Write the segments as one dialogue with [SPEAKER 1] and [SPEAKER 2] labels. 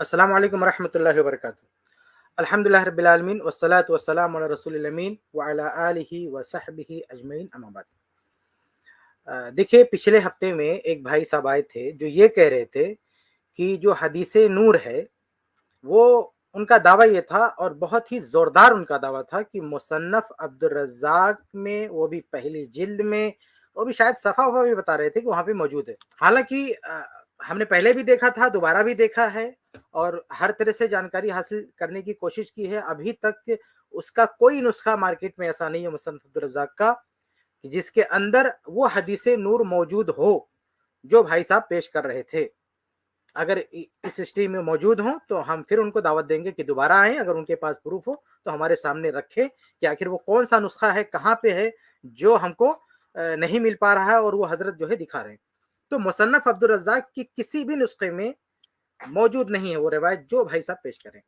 [SPEAKER 1] अस्सलाम वालेकुम रहमतुल्लाहि व बरकातुहू। अल्हम्दुलिल्लाह रब्बिल आलमीन वस्सलातु वस्सलामु अला रसूलिल अमीन व अला आलिहि व सहबिहि अजमईन अम्मा बाद। देखिए, पिछले हफ्ते में एक भाई साहब आए थे जो ये कह रहे थे कि जो हदीसे नूर है वो उनका दावा ये था और बहुत ही जोरदार उनका दावा था कि मुसन्नफ अब्दुर रज़्ज़ाक में, वो भी पहली जिल्द में, वो भी शायद सफ़ा वफ़ा भी बता रहे थे कि वहाँ पे मौजूद है। हालांकि हमने पहले भी देखा था, दोबारा भी देखा है और हर तरह से जानकारी हासिल करने की कोशिश की है। अभी तक उसका कोई नुस्खा मार्केट में ऐसा नहीं है मुसन्नफ अब्दुर रज़्ज़ाक का कि जिसके अंदर वो हदीसे नूर मौजूद हो जो भाई साहब पेश कर रहे थे। अगर इस हिस्ट्री में मौजूद हो तो हम फिर उनको दावत देंगे कि दोबारा आए, अगर उनके पास प्रूफ हो तो हमारे सामने रखें कि आखिर वो कौन सा नुस्खा है, कहाँ पे है जो हमको नहीं मिल पा रहा है और वो हजरत जो है दिखा रहे हैं। तो मुसन्नफ अब्दुर रज़्ज़ाक की किसी भी नुस्खे में मौजूद नहीं है वो रिवायत जो भाई साहब पेश करें।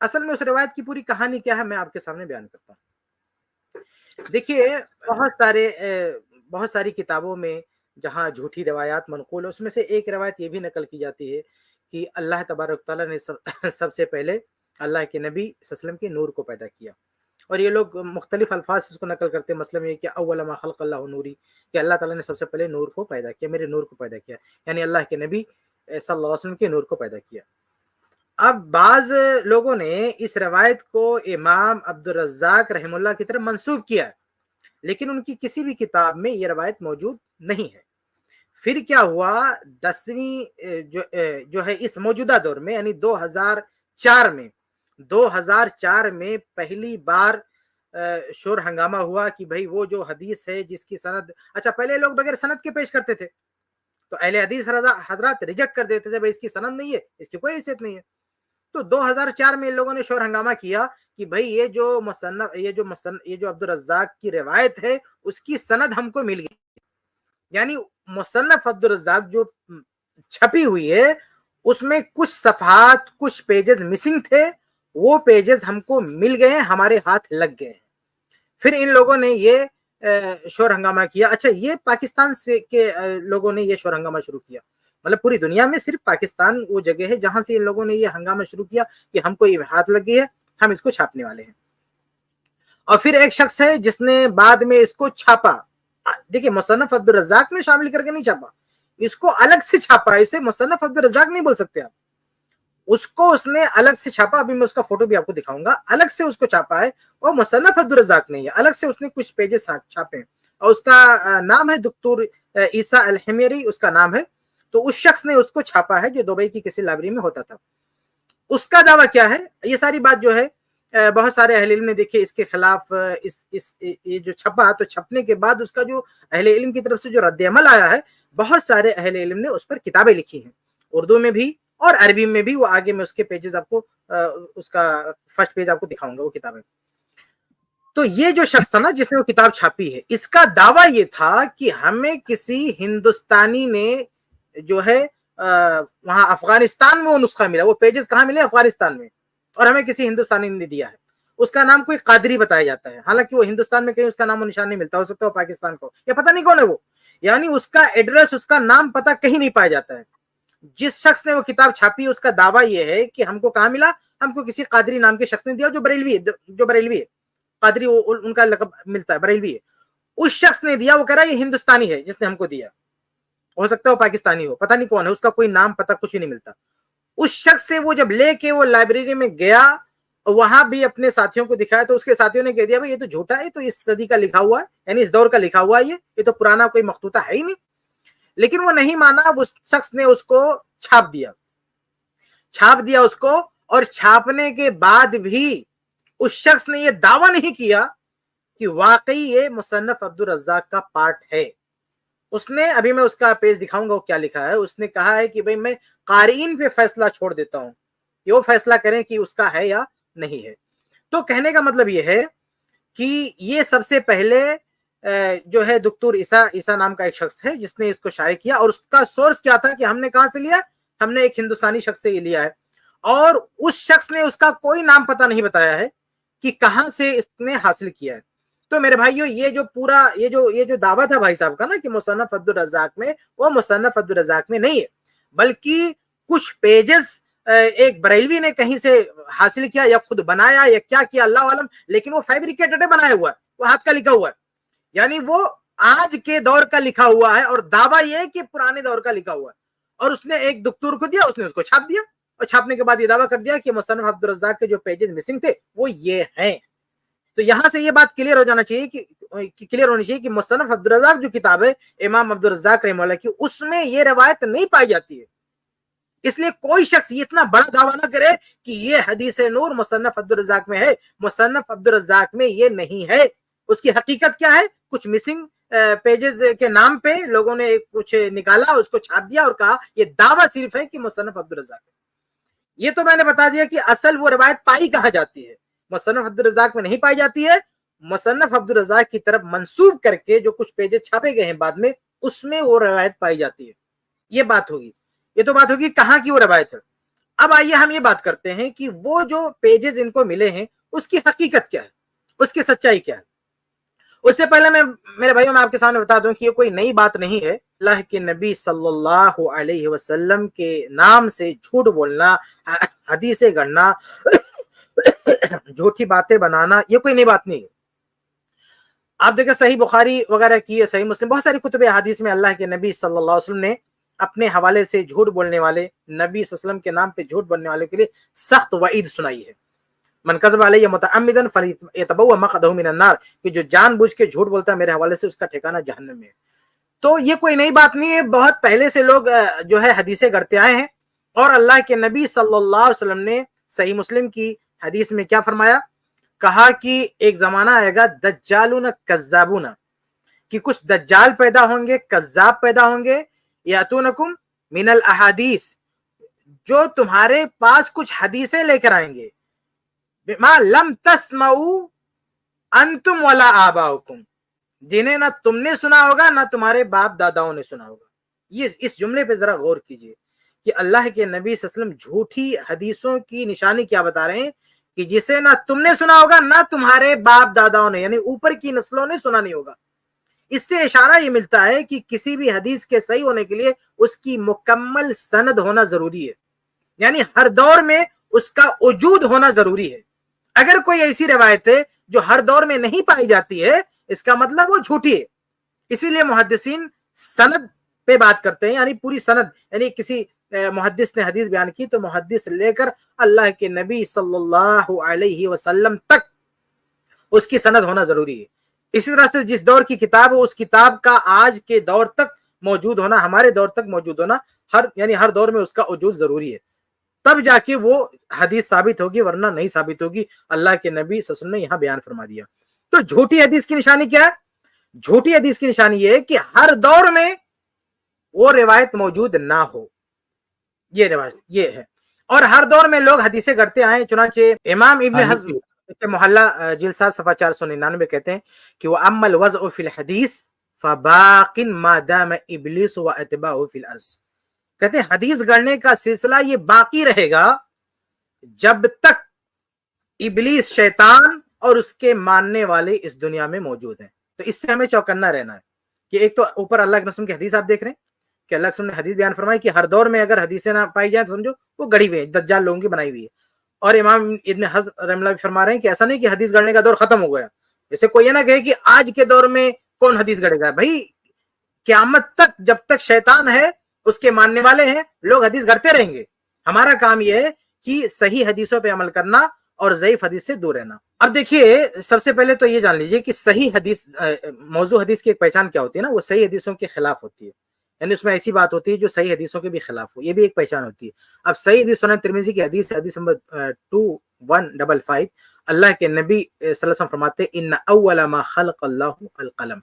[SPEAKER 1] असल में उस रिवायत की पूरी कहानी क्या है मैं आपके सामने बयान करता हूँ। देखिए, बहुत सारी किताबों में जहाँ झूठी रवायात मनकूल है उसमें से एक रवायत ये भी नकल की जाती है कि अल्लाह तबारक तआला ने सबसे पहले अल्लाह के नबी सल्लल्लाहु अलैहि वसल्लम के नूर को पैदा किया। और ये लोग मुख्तलिफ अल्फाज इसको नकल करते हैं। मसलन ये कि अव्वल मा खलक़ल्लाहु नूरी, कि अल्लाह ताला ने सबसे पहले नूर को पैदा किया, मेरे नूर को पैदा किया, यानी अल्लाह के नबी सल्लल्लाहु अलैहि वसल्लम के नूर को पैदा किया। अब बाज लोगों ने इस रवायत को इमाम अब्दुर रज़्ज़ाक रहमुल्लाह की तरफ मंसूब किया है, लेकिन उनकी किसी भी किताब में ये रवायत मौजूद नहीं है। फिर क्या हुआ, 10वीं जो है इस मौजूदा दौर में यानी 2004 में पहली बार शोर हंगामा हुआ कि भाई वो जो हदीस है जिसकी सनद, अच्छा पहले लोग बगैर सनद के पेश करते थे तो अहले हदीस हजरात रिजेक्ट कर देते थे, भाई इसकी सनद नहीं है, इसकी कोई हैसियत नहीं है। तो 2004 में इन लोगों ने शोर हंगामा किया कि भाई ये जो अब्दुर रज़्ज़ाक की रिवायत है उसकी सनद हमको मिल गई, यानी मुसन्नफ अब्दुर रज़्ज़ाक जो छपी हुई है उसमें कुछ सफ़हात, कुछ पेजेस मिसिंग थे, वो पेजेस हमको मिल गए, हमारे हाथ लग गए। फिर इन लोगों ने ये शोर हंगामा किया। अच्छा, ये पाकिस्तान से के लोगों ने ये शोर हंगामा शुरू किया, मतलब पूरी दुनिया में सिर्फ पाकिस्तान वो जगह है जहां से इन लोगों ने ये हंगामा शुरू किया कि हमको ये हाथ लग गई है, हम इसको छापने वाले हैं। और फिर एक शख्स है जिसने बाद में इसको छापा। देखिए, मुसन्नफ अब्दुर रज़्ज़ाक में शामिल करके नहीं छापा, इसको अलग से छापा। इसे मुसन्नफ अब्दुर रज़्ज़ाक नहीं बोल सकते आप, उसको उसने अलग से छापा। अभी मैं उसका फोटो भी आपको दिखाऊंगा, अलग से उसको छापा है। वो मुसन्नफ अब्दुर रज़्ज़ाक नहीं है, अलग से उसने कुछ पेजेस छापे हैं और उसका नाम है दुक्तूर ईसा अल हिमेरी, उसका नाम है। तो उस शख्स ने उसको छापा है जो दुबई की किसी लाइब्रेरी में होता था। उसका दावा क्या है, ये सारी बात जो है बहुत सारे अहले इल्म ने देखिए इसके खिलाफ ये जो छपा, तो छपने के बाद उसका जो अहले इल्म की तरफ से जो रद्द अमल आया है, बहुत सारे अहले इल्म ने उस पर किताबें लिखी हैं, उर्दू में भी और अरबी में भी। वो आगे मैं उसके पेजेस आपको उसका फर्स्ट पेज आपको दिखाऊंगा वो किताबें। तो ये जो शख्स था ना जिसने वो किताब छापी है, इसका दावा ये था कि हमें किसी हिंदुस्तानी ने जो है वहां अफगानिस्तान में वो नुस्खा मिला। वो पेजेस कहाँ मिले? अफगानिस्तान में, और हमें किसी हिंदुस्तानी ने दिया है। उसका नाम कोई कादरी बताया जाता है, हालांकि वो हिंदुस्तान में कहीं उसका नाम और निशान नहीं मिलता, हो सकता है पाकिस्तान को, या पता नहीं कौन है वो, यानी उसका एड्रेस, उसका नाम पता कहीं नहीं पाया जाता है। जिस शख्स ने वो किताब छापी उसका दावा यह है कि हमको कहाँ मिला, हमको किसी कादरी नाम के शख्स ने दिया, जो बरेलवी है। कादरी उनका लक़ब मिलता है, बरेलवी है। उस शख्स ने दिया, वो कह रहा है ये हिंदुस्तानी है जिसने हमको दिया, हो सकता है वो पाकिस्तानी हो, पता नहीं कौन है, उसका कोई नाम पता कुछ भी नहीं मिलता। उस शख्स से वो जब लेके वो लाइब्रेरी में गया, वहां भी अपने साथियों को दिखाया, तो उसके साथियों ने कह दिया भाई ये तो झूठा है, तो इस सदी का लिखा हुआ है, यानी इस दौर का लिखा हुआ है, ये तो पुराना कोई मखतूता है ही नहीं। लेकिन वो नहीं माना, उस शख्स ने उसको छाप दिया उसको। और छापने के बाद भी उस शख्स ने यह दावा नहीं किया कि वाकई ये मुसन्नफ अब्दुर रज़्ज़ाक का पार्ट है। उसने, अभी मैं उसका पेज दिखाऊंगा वो क्या लिखा है, उसने कहा है कि भाई मैं कारीन पे फैसला छोड़ देता हूं कि वो फैसला करें कि उसका है या नहीं है। तो कहने का मतलब ये है कि ये सबसे पहले जो है दुक्तूर ईसा नाम का एक शख्स है जिसने इसको शाये किया, और उसका सोर्स क्या था कि हमने कहां से लिया, हमने एक हिंदुस्तानी शख्स से ये लिया है, और उस शख्स ने उसका कोई नाम पता नहीं बताया है कि कहां से इसने हासिल किया है। तो मेरे भाइयों, ये जो पूरा ये जो दावा था भाई साहब का ना कि मुसन्नफ अब्दुर रज़्ज़ाक में, वो मुसन्नफ अब्दुर रज़्ज़ाक में नहीं है, बल्कि कुछ पेजेस ایک بریلوی نے کہیں سے حاصل کیا یا خود بنایا یا کیا کیا اللہ عالم, لیکن وہ فیبریکیٹڈ بنایا ہوا ہے, وہ ہاتھ کا لکھا ہوا ہے, یعنی وہ آج کے دور کا لکھا ہوا ہے اور دعویٰ یہ ہے کہ پرانے دور کا لکھا ہوا ہے. اور اس نے ایک دکتور کو دیا, اس نے اس کو چھاپ دیا, اور چھاپنے کے بعد یہ دعویٰ کر دیا کہ مصنف عبدالرزاق کے جو پیجز مسنگ تھے وہ یہ ہیں. تو یہاں سے یہ بات کلیئر ہو جانا چاہیے کہ کلیئر ہونی چاہیے کہ مصنف عبدالرزاق جو کتاب ہے امام عبدالرزاق رحمہ اللہ کی, اس میں یہ روایت نہیں پائی جاتی ہے. اس لیے کوئی شخص یہ اتنا بڑا دعویٰ نہ کرے کہ یہ حدیث نور مصنف عبدالرزاق میں ہے. مصنف عبدالرزاق میں یہ نہیں ہے. اس کی حقیقت کیا ہے؟ کچھ مسنگ پیجز کے نام پہ لوگوں نے کچھ نکالا, اس کو چھاپ دیا اور کہا یہ دعویٰ صرف ہے کہ مصنف عبدالرزاق ہے. یہ تو میں نے بتا دیا کہ اصل وہ روایت پائی کہاں جاتی ہے, مصنف عبدالرزاق میں نہیں پائی جاتی ہے. مصنف عبدالرزاق کی طرف منسوب کر کے جو کچھ پیجز چھاپے گئے ہیں بعد میں, اس میں وہ روایت پائی جاتی ہے. یہ بات ہوگی. یہ تو بات ہوگی کہاں کی وہ روایت ہے. اب آئیے ہم یہ بات کرتے ہیں کہ وہ جو پیجز ان کو ملے ہیں اس کی حقیقت کیا ہے, اس کی سچائی کیا ہے. اس سے پہلے میں میرے بھائیوں میں آپ کے سامنے بتا دوں کہ یہ کوئی نئی بات نہیں ہے. اللہ کے نبی صلی اللہ علیہ وسلم کے نام سے جھوٹ بولنا, حدیثیں گڑنا, جھوٹی باتیں بنانا, یہ کوئی نئی بات نہیں ہے. آپ دیکھیں صحیح بخاری وغیرہ کی, صحیح مسلم, بہت ساری کتب حدیث میں اللہ کے نبی صلی اللہ علیہ وسلم نے اپنے حوالے سے جھوٹ بولنے والے, نبی صلی اللہ علیہ وسلم کے نام پہ جھوٹ بولنے والے کے لیے سخت وعید سنائی ہے. من کذب علی متعمدا فلیتبوأ مقعدہ من النار, کہ جو جان بوجھ کے جھوٹ بولتا ہے میرے حوالے سے اس کا ٹھکانہ جہنم میں ہے. تو یہ کوئی نئی بات نہیں ہے. بہت پہلے سے لوگ جو ہے حدیثیں گڑھتے آئے ہیں. اور اللہ کے نبی صلی اللہ علیہ وسلم نے صحیح مسلم کی حدیث میں کیا فرمایا؟ کہا کہ ایک زمانہ آئے گا دجالون کذابون, کہ کچھ دجال پیدا ہوں گے, کذاب پیدا ہوں گے, یاتونکم من الاحادیث, جو تمہارے پاس کچھ حدیثیں لے کر آئیں گے, بما لم تسمعوا انتم ولا آباؤکم, جنہیں نہ تم نے سنا ہوگا نہ تمہارے باپ داداؤں نے سنا ہوگا. یہ اس جملے پہ ذرا غور کیجئے کہ اللہ کے نبی صلی اللہ علیہ وسلم جھوٹی حدیثوں کی نشانی کیا بتا رہے ہیں, کہ جسے نہ تم نے سنا ہوگا نہ تمہارے باپ داداؤں نے, یعنی اوپر کی نسلوں نے سنا نہیں ہوگا. اس سے اشارہ یہ ملتا ہے کہ کسی بھی حدیث کے صحیح ہونے کے لیے اس کی مکمل سند ہونا ضروری ہے, یعنی ہر دور میں اس کا وجود ہونا ضروری ہے. اگر کوئی ایسی روایت ہے جو ہر دور میں نہیں پائی جاتی ہے, اس کا مطلب وہ جھوٹی ہے. اسی لیے محدثین سند پہ بات کرتے ہیں, یعنی پوری سند, یعنی کسی محدث نے حدیث بیان کی تو محدث لے کر اللہ کے نبی صلی اللہ علیہ وسلم تک اس کی سند ہونا ضروری ہے. اسی طرح سے جس دور کی کتاب ہو اس کتاب کا آج کے دور تک موجود ہونا, ہمارے دور تک موجود ہونا, یعنی ہر دور میں اس کا وجود ضروری ہے, تب جا کے وہ حدیث ثابت ہوگی, ورنہ نہیں ثابت ہوگی. اللہ کے نبی صلی اللہ علیہ وسلم نے یہاں بیان فرما دیا. تو جھوٹی حدیث کی نشانی کیا ہے؟ جھوٹی حدیث کی نشانی یہ ہے کہ ہر دور میں وہ روایت موجود نہ ہو, یہ روایت یہ ہے. اور ہر دور میں لوگ حدیثیں گڑھتے آئے. چنانچہ امام ابن حزم محلہ جلد 7 صفحہ 499 کہتے ہیں کہ وہ اما الوضع فی الحدیث فباق ما دام ابلیس واتباعه فی الارض, کہتے ہیں حدیث گڑھنے کا سلسلہ یہ باقی رہے گا جب تک ابلیس شیطان اور اس کے ماننے والے اس دنیا میں موجود ہیں. تو اس سے ہمیں چوکنا رہنا ہے کہ ایک تو اوپر اللہ کے رسول کی حدیث آپ دیکھ رہے ہیں کہ اللہ کے رسول نے حدیث بیان فرمائی کہ ہر دور میں اگر حدیثیں نہ پائی جائیں تو سمجھو وہ گڑھی ہوئی ہیں, دجال لوگوں کی بنائی ہوئی ہے. اور امام ابن حزم رحمہ اللہ فرما رہے ہیں کہ ایسا نہیں کہ حدیث گڑھنے کا دور ختم ہو گیا. جیسے کوئی یہ نہ کہے کہ آج کے دور میں کون حدیث گڑھے گا. بھائی قیامت تک جب تک شیطان ہے اس کے ماننے والے ہیں لوگ حدیث گڑھتے رہیں گے. ہمارا کام یہ ہے کہ صحیح حدیثوں پہ عمل کرنا اور ضعیف حدیث سے دور رہنا. اب دیکھیے سب سے پہلے تو یہ جان لیجئے کہ صحیح حدیث, موضوع حدیث کی ایک پہچان کیا ہوتی ہے نا, وہ صحیح حدیثوں کے خلاف ہوتی ہے, یعنی اس میں ایسی بات ہوتی ہے جو صحیح حدیثوں کے بھی خلاف ہو, یہ بھی ایک پہچان ہوتی ہے. اب صحیح حدیث سنن ترمذی کی حدیث نمبر 2155, اللہ کے نبی صلی اللہ علیہ وسلم فرماتے ہیں ان اول ما خلق اللہ القلم,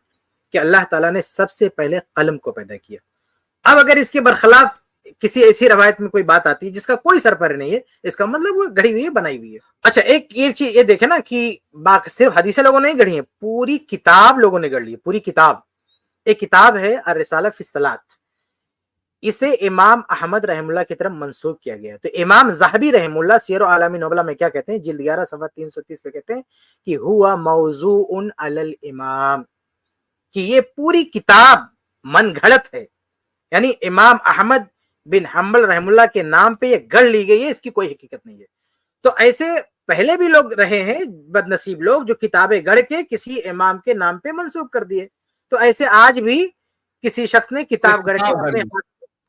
[SPEAKER 1] کہ اللہ تعالیٰ نے سب سے پہلے قلم کو پیدا کیا. اب اگر اس کے برخلاف کسی ایسی روایت میں کوئی بات آتی ہے جس کا کوئی سر پر نہیں ہے, اس کا مطلب وہ گڑھی ہوئی ہے, بنائی ہوئی ہے. اچھا ایک یہ چیز یہ دیکھیں نا کہ صرف حدیثیں لوگوں نے گڑھی ہیں, پوری کتاب لوگوں نے گڑھ لی ہے, پوری کتاب. ایک کتاب ہے الرسالہ فی الصلاۃ, اسے امام احمد رحم اللہ کی طرف منسوب کیا گیا. تو امام ذہبی رحم اللہ سیر اعلام نبلہ میں کیا کہتے ہیں, جلد 11 صفحہ 330 پہ کہتے ہیں کہ ہوا موضوع علی الامام, کہ یہ پوری کتاب من گھڑت ہے, یعنی امام احمد बिन हम्बल रहमुल्लाह के नाम पे ये गढ़ ली गई है, इसकी कोई हकीकत नहीं है। तो ऐसे पहले भी लोग रहे हैं बदनसीब लोग जो किताबें गढ़ के किसी इमाम के नाम पे मंसूब कर दिए। तो ऐसे आज भी किसी शख्स ने किताब गढ़ के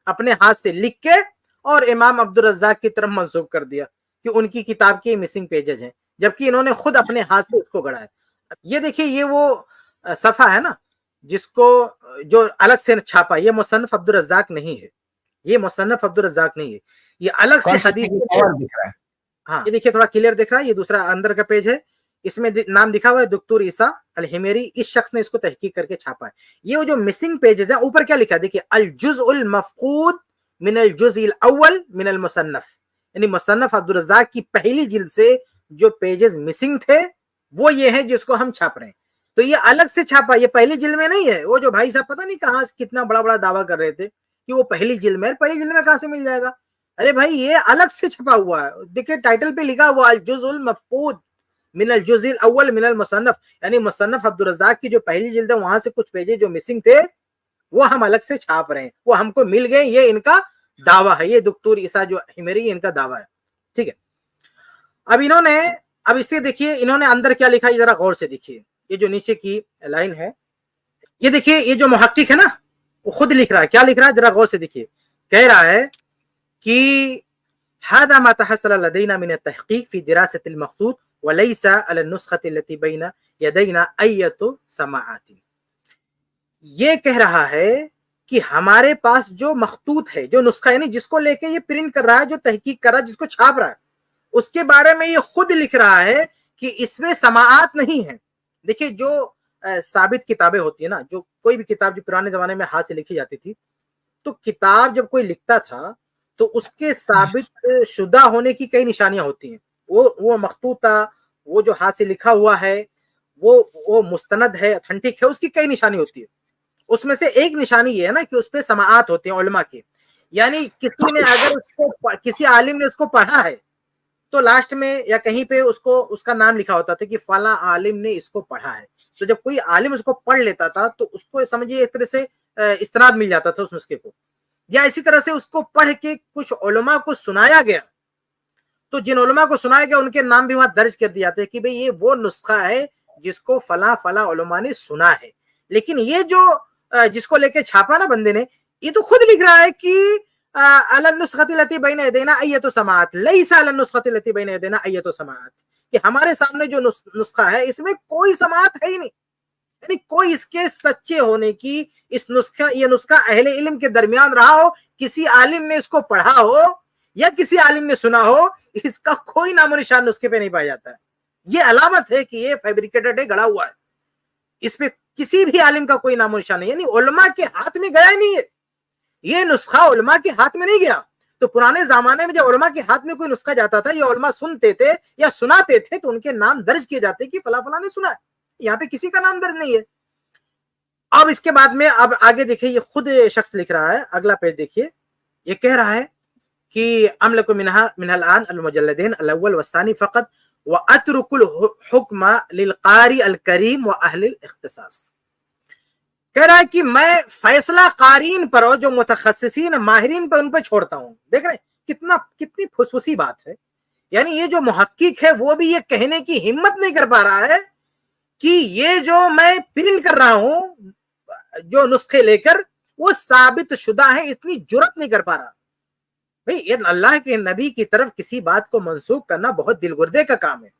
[SPEAKER 1] अपने हाथ से लिख के और इमाम अब्दुल रज़्ज़ाक की तरफ मंसूब कर दिया कि उनकी किताब के मिसिंग पेजेज हैं, जबकि इन्होंने खुद अपने हाथ से उसको गढ़ा है। ये देखिए, ये वो सफ़ा है ना जिसको जो अलग से छापा, ये मुसन्नफ अब्दुल रज़्ज़ाक नहीं है, ये मुसन्नफ अब्दुल रज़्ज़ाक नहीं है, ये अलग से हदीस
[SPEAKER 2] दिख रहा है।
[SPEAKER 1] हाँ, ये देखिए थोड़ा क्लियर दिख रहा है, ये दूसरा अंदर का पेज है, इसमें नाम लिखा हुआ है दुक्तूर ईसा अल हिमेरी, इस शख्स ने इसको तहकीक करके छापा है। ये वो जो मिसिंग पेज है, ऊपर क्या लिखा है देखिए, अल जुज़उल मफ़क़ूद मिन अल जुज़इल अव्वल मिन अल मुसन्नफ, यानी मुसन्नफ अब्दुल रज़्ज़ाक की पहली जिल्द से जो पेजेस मिसिंग थे वो ये है जिसको हम छाप रहे हैं। तो ये अलग से छापा, ये पहली जिल्द में नहीं है। वो जो भाई साहब पता नहीं कहाँ कितना बड़ा बड़ा दावा कर रहे थे कि वो पहली जिल्द में, पहली जिल्द में कहाँ से मिल जाएगा? अरे भाई ये अलग से छपा हुआ है, देखिए टाइटल पे लिखा हुआ अल जुज़उल मफ़क़ूद मिन अल जुज़इल अव्वल मिन अल मुसन्नफ, यानी मुसन्नफ अब्दुल रज़्ज़ाक की जो पहली जिल्द है वहां से कुछ पेजेस जो मिसिंग थे वो हम अलग से छाप रहे हैं, वो हमको मिल गए, ये इनका दावा है, ये दुक्तूर ईसा जो हिमेरी इनका दावा है। ठीक है, अब इन्होंने, अब इससे देखिए इन्होंने अंदर क्या लिखा है, जरा गौर से देखिए, ये जो नीचे की लाइन है, ये देखिए, ये जो मुहक्किक है ना वो खुद लिख रहा है, क्या लिख रहा है जरा गौर से देखिए, कह रहा है कि हादा मा तहस्सल लदैना मिन तहकीक फी दिरासतिल मखतूत व लैसा अला नुस्खति लती बैना यदैना अय्यतु समाआतिन। ये कह रहा है कि हमारे पास जो मखतूत है, जो नुस्खा यानी जिसको लेके ये प्रिंट कर रहा है, जो तहकीक कर रहा है, जिसको छाप रहा है, उसके बारे में ये खुद लिख रहा है कि इसमें समाआत नहीं है। देखिए जो साबित किताबें होती है ना, जो कोई भी किताब जो पुराने जमाने में हाथ से लिखी जाती थी, तो किताब जब कोई लिखता था तो उसके साबित शुदा होने की कई निशानियां होती हैं। वो मखतूता, वो जो हाथ से लिखा हुआ है, वो मुस्तनद है, ऑथेंटिक है, उसकी कई निशानी होती है। उसमें से एक निशानी ये है ना कि उस पे समाआत होते हैं उलमा के, यानी किसी ने अगर उसको, किसी आलिम ने उसको पढ़ा है तो लास्ट में या कहीं पे उसको उसका नाम लिखा होता था कि फला आलिम ने इसको पढ़ा है। तो जब कोई आलिम उसको पढ़ लेता था तो उसको समझिए एक तरह से इस्तनाद मिल जाता था उस नुस्खे को, या इसी तरह से उसको पढ़ के कुछ उलमा को सुनाया गया, तो जिन उलमा को सुनाया गया उनके नाम भी वहां दर्ज कर दिए जाते हैं कि भाई ये वो नुस्खा है जिसको फला फला उलमा ने सुना है। लेकिन ये जो जिसको लेके छापा ना बंदे ने, ये तो खुद लिख रहा है कि अला नुस्खति लती बैन यदैना अय्यतु समाअत, लैसा अला नुस्खति लती बैन यदैना अय्यतु समाअत, कि हमारे सामने जो नुस्खा है इसमें कोई समाअत है ही नहीं, यानी कोई इसके सच्चे होने की, इस नुस्खा, ये नुस्खा अहले इल्म के दरमियान रहा हो, किसी आलिम ने इसको पढ़ा हो या किसी आलिम ने सुना हो, इसका कोई नामो निशान नुस्खे पे नहीं पाया जाता है। ये अलामत है कि ये फैब्रिकेटेड है, गढ़ा हुआ है, इस पे किसी भी आलिम का कोई नामो निशान नहीं, यानी उलमा के हाथ में गया नहीं है, ये नुस्खा उलमा के हाथ में नहीं गया। तो पुराने जमाने में जब उलमा के हाथ में कोई नुस्खा जाता था, ये उलमा सुनते थे या सुनाते थे तो उनके नाम दर्ज किए जाते कि फला फला ने सुना है, यहाँ पे किसी का नाम दर्ज नहीं है। अब इसके बाद में अब आगे देखिए, ये खुद शख्स लिख रहा है, अगला पेज देखिए, ये कह रहा है कि अमलकु मिनहल आन अल मुजल्लदैन अल अव्वल व सानी फकत व अतरुकुल हुक्म लिल कारी अल करीम व अहलिल इख्तिसास। कह रहा है कि मैं फैसला कारीन पर और जो मुतखस्सिसीन माहिरीन पर, उन पर छोड़ता हूं। देख रहे हैं कितनी फुसफुसी बात है, यानी ये जो मुहक्किक है वो भी ये कहने की हिम्मत नहीं कर पा रहा है कि ये जो मैं प्रिंट कर रहा हूं जो नुस्खे लेकर वो साबित शुदा है, इतनी जुर्रत नहीं कर पा रहा। भाई ये अल्लाह के नबी की तरफ किसी बात को मंसूब करना बहुत दिलगुर्दे का काम है।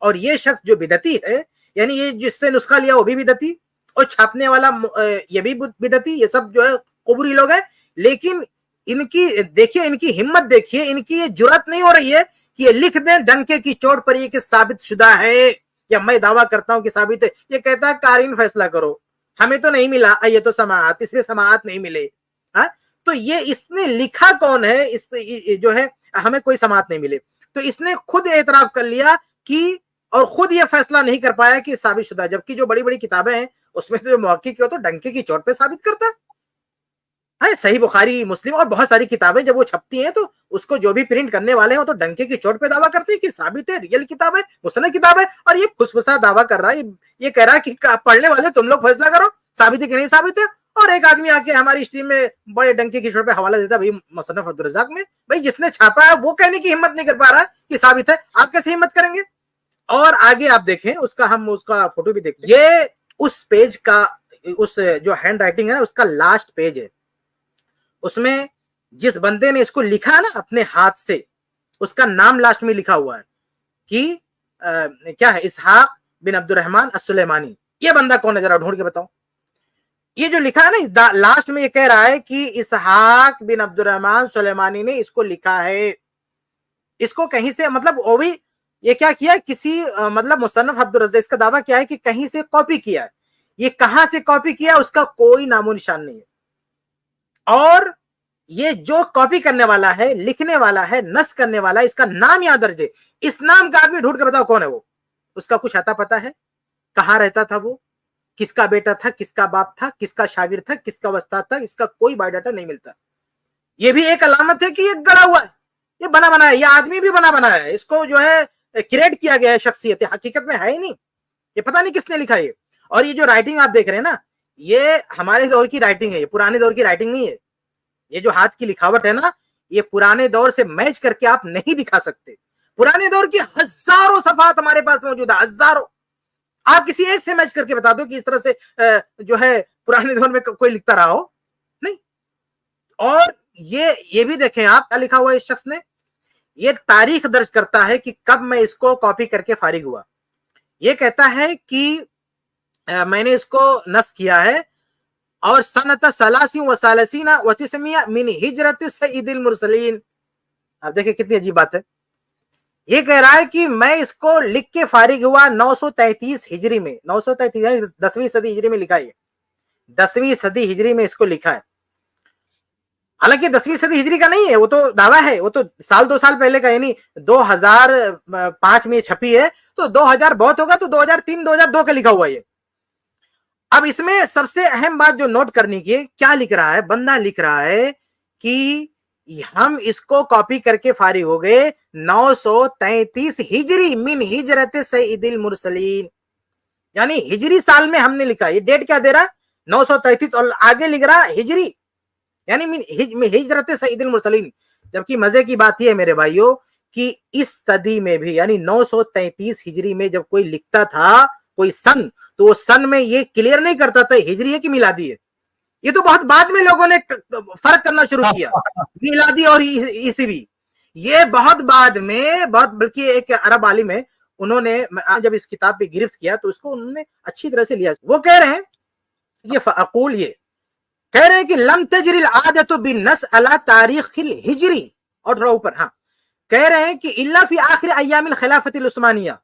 [SPEAKER 1] और ये शख्स जो बिदती है, यानी ये जिससे नुस्खा लिया वो भी बिदती, और छापने वाला ये भी बिदती, ये सब जो है कुबरी लोग हैं। लेकिन इनकी देखिए, इनकी हिम्मत देखिए, इनकी ये जुर्रत नहीं हो रही है कि ये लिख दें डंके की चोट पर ये कि साबित शुदा है, या मैं दावा करता हूं कि साबित है। ये कहता है कारीन फैसला करो, हमें तो नहीं मिला ये तो समाअत, इसमें समाअत नहीं मिले। हाँ, तो ये इसने लिखा कौन है, इस जो है हमें कोई समाअत नहीं मिले, तो इसने खुद एतराफ कर लिया कि, और खुद ये फैसला नहीं कर पाया कि साबित शुदा, जबकि जो बड़ी बड़ी किताबें हैं उसमें तो जो मुहक्किक हो तो डंके की चोट पे साबित करता है। सही बुखारी, मुस्लिम और बहुत सारी किताबें जब वो छपती हैं तो उसको जो भी प्रिंट करने वाले हो तो डंके की चोट पे दावा करते हैं कि साबित है, रियल किताब है, मुस्तनद किताब है। और ये फुसफुसा दावा कर रहा है, ये कह रहा है कि पढ़ने वाले तुम लोग फैसला करो साबित है कि नहीं साबित है, और एक आदमी आके हमारी स्ट्रीम में बड़े डंके की चोट पे हवाला देता, भाई मुसन्नफ अब्दुल रज़ाक में, भाई जिसने छापा है वो कहने की हिम्मत नहीं कर पा रहा है कि साबित है, आप कैसे हिम्मत करेंगे? और आगे आप देखें, हम उसका फोटो भी देखें, ये उस पेज का, उस जो हैंड राइटिंग है ना, उसका लास्ट पेज है। उसमें जिस बंदे ने इसको लिखा ना अपने हाथ से, उसका नाम लास्ट में लिखा हुआ है कि क्या है, इसहाक बिन अब्दुर्रहमान अस्सुलेमानी। ये बंदा कौन है, जरा ढूंढ के बताओ। ये जो लिखा है ना लास्ट में, ये कह रहा है कि इसहाक बिन अब्दुर्रहमान सुलेमानी ने इसको लिखा है। इसको कहीं से, मतलब वो भी ये क्या किया, किसी मतलब मुसन्नफ अब्दुल रज़्ज़ाक, इसका दावा किया है कि कहीं से कॉपी किया है। ये कहां से कॉपी किया उसका कोई नामो निशान नहीं है। और ये जो कॉपी करने वाला है, लिखने वाला है, नस करने वाला है, इसका नाम यहां दर्ज है। इस नाम का आदमी ढूंढ के बताओ कौन है वो, उसका कुछ आता पता है, कहां रहता था वो, किसका बेटा था, किसका बाप था, किसका शागिर्द था, किसका उस्ताद था, इसका कोई बायोडाटा नहीं मिलता। ये भी एक अलामत है कि ये गड़ा हुआ है, ये बना बना है, ये आदमी भी बना बना है, इसको जो है क्रिएट किया गया है शख्सियत, हकीकत में है ही नहीं, ये पता नहीं किसने लिखा है। और ये जो राइटिंग आप देख रहे हैं ना, ये हमारे दौर की राइटिंग है, ये पुराने दौर की राइटिंग नहीं है। ये जो हाथ की लिखावट है ना, ये पुराने दौर से मैच करके आप नहीं दिखा सकते। पुराने दौर की हजारों सफात हमारे पास मौजूद है, हजारों। आप किसी एक से मैच करके बता दो कि इस तरह से जो है पुराने दौर में कोई लिखता रहा हो, नहीं। और ये भी देखें आप, क्या लिखा हुआ है इस शख्स ने, ये तारीख दर्ज करता है कि कब मैं इसको कॉपी करके फारिग हुआ। ये कहता है कि मैंने इसको नस किया है और सनत सलासी व सालसीना व तिस्मिया मिन हिजरत सय्यिदिल मुरसलीन। आप देखिए कितनी अजीब बात है। ये कह रहा है कि मैं इसको लिख के फारिग हुआ 933 हिजरी में, 933 10वीं सदी हिजरी में लिखा है, 10वीं सदी हिजरी में इसको लिखा है। हालांकि 10वीं सदी हिजरी का नहीं है, वो तो दावा है, वो तो साल 2 साल पहले का, यानी 2005 में छपी है, तो 2000 बहुत होगा तो 2003 2002 का लिखा हुआ है। अब इसमें सबसे अहम बात जो नोट करने की है, क्या लिख रहा है बंदा, लिख रहा है कि हम इसको कॉपी करके फारिग हो गए 933 हिजरी मिन हिजरत सय्यिदिल मुरसलीन, यानी हिजरी साल में हमने लिखा। ये डेट क्या दे रहा है 933, और आगे लिख रहा हिजरी, यानी मिन हिजरत सय्यिदिल मुरसलीन। जबकि मजे की बात यह है मेरे भाइयों कि इस सदी में भी, यानी 933 हिजरी में जब कोई लिखता था कोई सन, तो वो सन में ये क्लियर नहीं करता था हिजरी है कि मिलादी है। ये तो बहुत बाद में लोगों ने फर्क करना शुरू किया, मिलादी और ईसवी, ये बहुत बाद में, बहुत, बल्कि एक अरब आलिम है, उन्होंने जब इस किताब पे गिरफ्त किया तो उसको उन्होंने अच्छी तरह से लिया। वो कह रहे हैं, ये फअक़ूल, ये कह रहे हैं कि लम तजरिल आदतु बिन्नस अला तारीखिल हिजरी, और थोड़ा ऊपर, हाँ, कह रहे हैं कि इल्ला फी आखिर अय्यामिल खिलाफतिल उस्मानिया,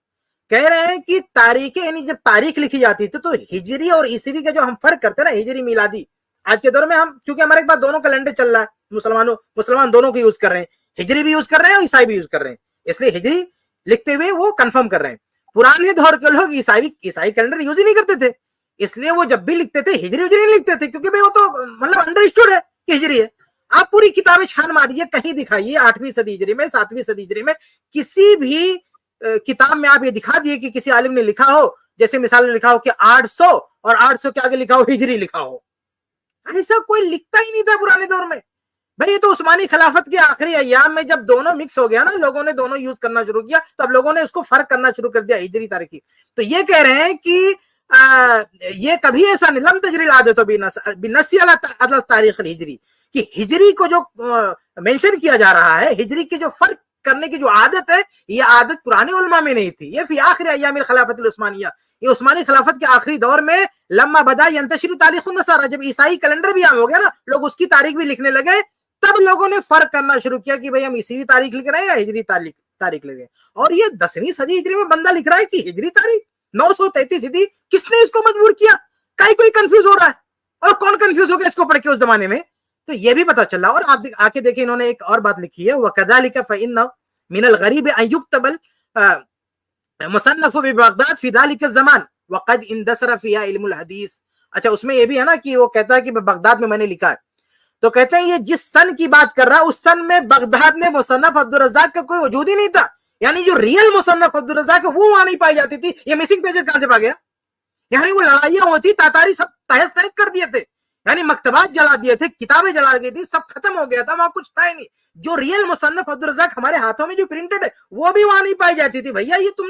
[SPEAKER 1] कह रहे हैं कि तारीखें, यानी जब तारीख लिखी जाती थी तो हिजरी और ईसवी का जो हम फर्क करते हैं ना, हिजरी मिलादी, आज के दौर में हम, क्योंकि हमारे पास दोनों कैलेंडर चल रहा है, मुसलमान दोनों को यूज कर रहे हैं, हिजरी भी यूज कर रहे हैं और ईसाई भी यूज कर रहे हैं, इसलिए हिजरी लिखते हुए वो कंफर्म कर रहे हैं। पुराने दौर के लोग ईसाई कैलेंडर यूज ही नहीं करते थे, इसलिए वो जब भी लिखते थे हिजरी नहीं लिखते थे, क्योंकि भाई वो तो मतलब अंडरस्टूड है कि हिजरी है। आप पूरी किताबें छान मारिए, कहीं दिखाइए 8वीं सदी हिजरी में, 7वीं सदी हिजरी में, किसी भी किताब में आप ये दिखा दिए कि किसी आलिम ने लिखा हो, जैसे मिसाल में लिखा हो कि 800 और 800 के आगे लिखा हो हिजरी लिखा हो, ऐसा कोई लिखता ही नहीं था पुराने दौर में। भाई ये तो उस्मानी खिलाफत के आखिरी अय्याम में जब दोनों मिक्स हो गया ना, लोगों ने दोनों यूज करना शुरू किया, तब लोगों ने उसको फर्क करना शुरू कर दिया हिजरी तारीखी। तो ये कह रहे हैं कि ये कभी ऐसा नहीं, लम तजरिल आदतु बिन्नसी अला तारीख हिजरी, कि हिजरी को जो मेंशन किया जा रहा है, हिजरी की जो फर्क करने की जो आदत है, ये आदत पुराने उलमा में नहीं थी। ये फी आखिर अय्यामिल खिलाफतिल उस्मानिया, ये उस्मानी खिलाफत के आखिरी दौर में, लम्मा बदा यंतशिरु तारीखुन नसारा, जब ईसाई कैलेंडर भी आम हो गया ना, लोग उसकी तारीख भी लिखने लगे, तब लोगों ने फर्क करना शुरू किया कि भाई हम ईसवी तारीख लिख रहे हैं या हिजरी तारीख लिख रहे हैं। और ये 10वीं सदी हिजरी में बंदा लिख रहा है कि हिजरी तारीख 933 हिजरी, किसने इसको मजबूर किया? कोई कंफ्यूज हो रहा है, और कौन कंफ्यूज हो गया इसको पढ़ के उस जमाने में, तो ये भी पता चला। और आप आके देखिए, इन्होंने एक और बात लिखी है, वकदालिका फइन्ना मिनल गरीब अन युक्तबल मुसन्नफ बिबगदाद फी दालिका ज़मान वक़द इंदसरा फिहा इल्मुल हदीस। अच्छा, उसमें ये भी है ना कि वो कहता है कि बगदाद में मैंने लिखा है, तो कहते हैं ये जिस सन की बात कर रहा है, उस सन में बगदाद में मुसन्नफ अब्दुल रज़्ज़ाक का कोई वजूद ही नहीं था, यानी जो रियल मुसन्नफ अब्दुल रज़्ज़ाक है वो वहां नहीं पाई जाती थी। ये मिसिंग पेजेस कहां से पा गया? यानी वो लड़ाइयां होती, तातारी सब तहस नहस कर दिए थे, यानी मकतबात जला दिए थे, किताबें जला गई थी, सब खत्म हो गया था, वहां कुछ था ही नहीं। जो रियल मुसन्नफ अब्दुल रज़्ज़ाक हमारे हाथों में जो प्रिंटेड है वो भी वहां नहीं पाई जाती थी। भैया ये तुम